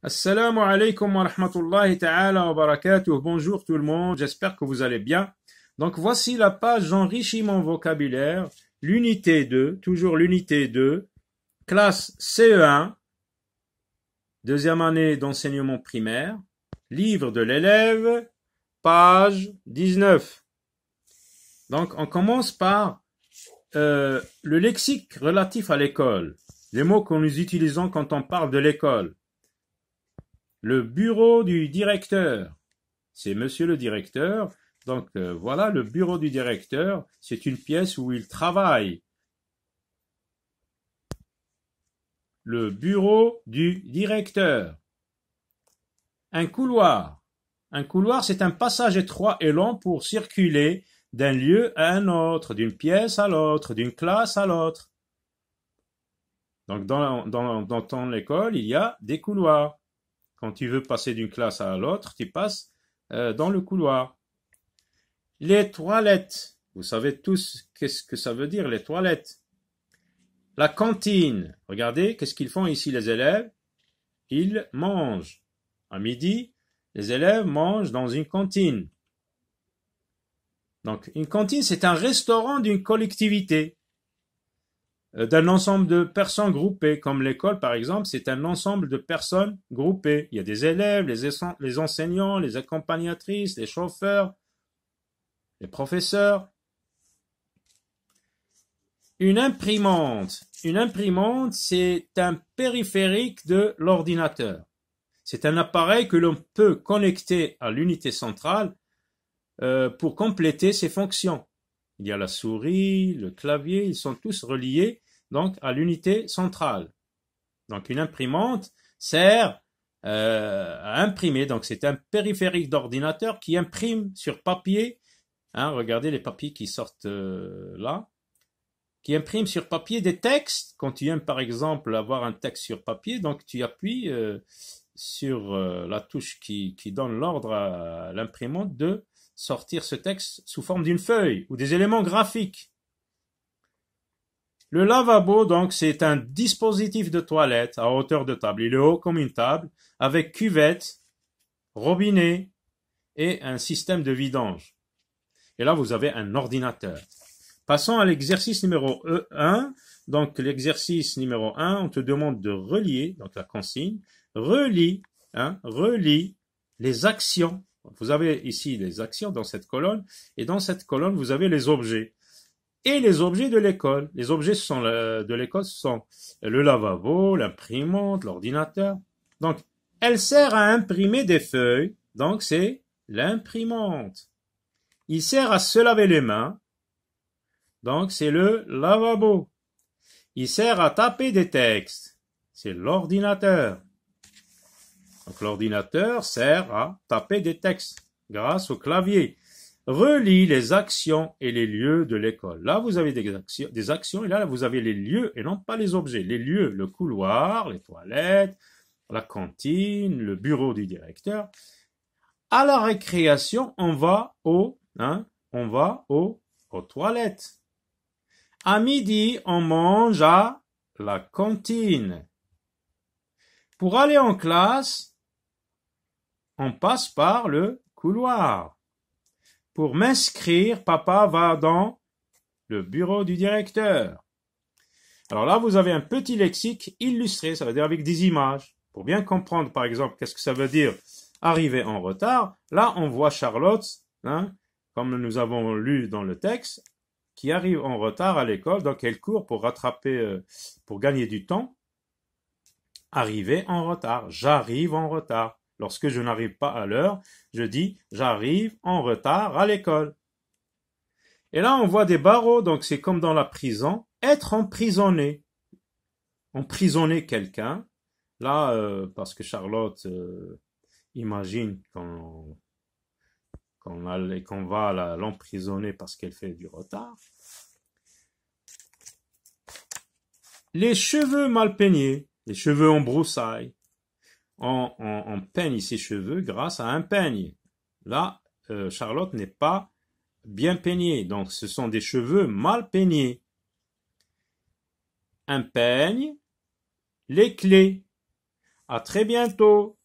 Assalamu alaikum wa rahmatullahi ta'ala wa barakatuh. Bonjour tout le monde, j'espère que vous allez bien. Donc voici la page J'enrichis mon vocabulaire, l'unité 2, toujours l'unité 2, classe CE1, deuxième année d'enseignement primaire, livre de l'élève, page 19. Donc on commence par le lexique relatif à l'école, les mots que nous utilisons quand on parle de l'école. Le bureau du directeur, c'est monsieur le directeur. Donc voilà, le bureau du directeur, c'est une pièce où il travaille. Le bureau du directeur. Un couloir. Un couloir, c'est un passage étroit et long pour circuler d'un lieu à un autre, d'une pièce à l'autre, d'une classe à l'autre. Donc dans ton école, il y a des couloirs. Quand tu veux passer d'une classe à l'autre, tu passes dans le couloir. Les toilettes. Vous savez tous qu'est-ce que ça veut dire, les toilettes. La cantine. Regardez, qu'est-ce qu'ils font ici les élèves? Ils mangent. À midi, les élèves mangent dans une cantine. Donc, une cantine, c'est un restaurant d'une collectivité, d'un ensemble de personnes groupées, comme l'école par exemple, c'est un ensemble de personnes groupées. Il y a des élèves, les enseignants, les accompagnatrices, les chauffeurs, les professeurs. Une imprimante. Une imprimante, c'est un périphérique de l'ordinateur. C'est un appareil que l'on peut connecter à l'unité centrale pour compléter ses fonctions. Il y a la souris, le clavier, ils sont tous reliés donc à l'unité centrale. Donc une imprimante sert à imprimer. Donc c'est un périphérique d'ordinateur qui imprime sur papier. Regardez les papiers qui sortent là. Qui imprime sur papier des textes. Quand tu aimes par exemple avoir un texte sur papier, donc tu appuies sur la touche qui donne l'ordre à l'imprimante de sortir ce texte sous forme d'une feuille ou des éléments graphiques. Le lavabo, donc, c'est un dispositif de toilette à hauteur de table. Il est haut comme une table, avec cuvette, robinet et un système de vidange. Et là, vous avez un ordinateur. Passons à l'exercice numéro 1. Donc, l'exercice numéro 1, on te demande de relier, donc la consigne, relie les actions. Vous avez ici les actions dans cette colonne, et dans cette colonne, vous avez les objets. Et les objets de l'école. Les objets de l'école sont le lavabo, l'imprimante, l'ordinateur. Donc, elle sert à imprimer des feuilles. Donc, c'est l'imprimante. Il sert à se laver les mains. Donc, c'est le lavabo. Il sert à taper des textes. C'est l'ordinateur. Donc, l'ordinateur sert à taper des textes grâce au clavier. Relie les actions et les lieux de l'école. Là, vous avez des actions et là, vous avez les lieux et non pas les objets. Les lieux, le couloir, les toilettes, la cantine, le bureau du directeur. À la récréation, on va aux toilettes. À midi, on mange à la cantine. Pour aller en classe, on passe par le couloir. Pour m'inscrire, papa va dans le bureau du directeur. Alors là, vous avez un petit lexique illustré, ça veut dire avec des images. Pour bien comprendre, par exemple, qu'est-ce que ça veut dire arriver en retard. Là, on voit Charlotte, comme nous avons lu dans le texte, qui arrive en retard à l'école, donc elle court pour rattraper, pour gagner du temps. Arriver en retard, j'arrive en retard. Lorsque je n'arrive pas à l'heure, je dis « j'arrive en retard à l'école ». Et là, on voit des barreaux, donc c'est comme dans la prison, être emprisonné. Emprisonner quelqu'un. Là, parce que Charlotte imagine qu'on va l'emprisonner parce qu'elle fait du retard. Les cheveux mal peignés, les cheveux en broussailles. On peigne ses cheveux grâce à un peigne. Là, Charlotte n'est pas bien peignée, donc ce sont des cheveux mal peignés. Un peigne, les clés. À très bientôt.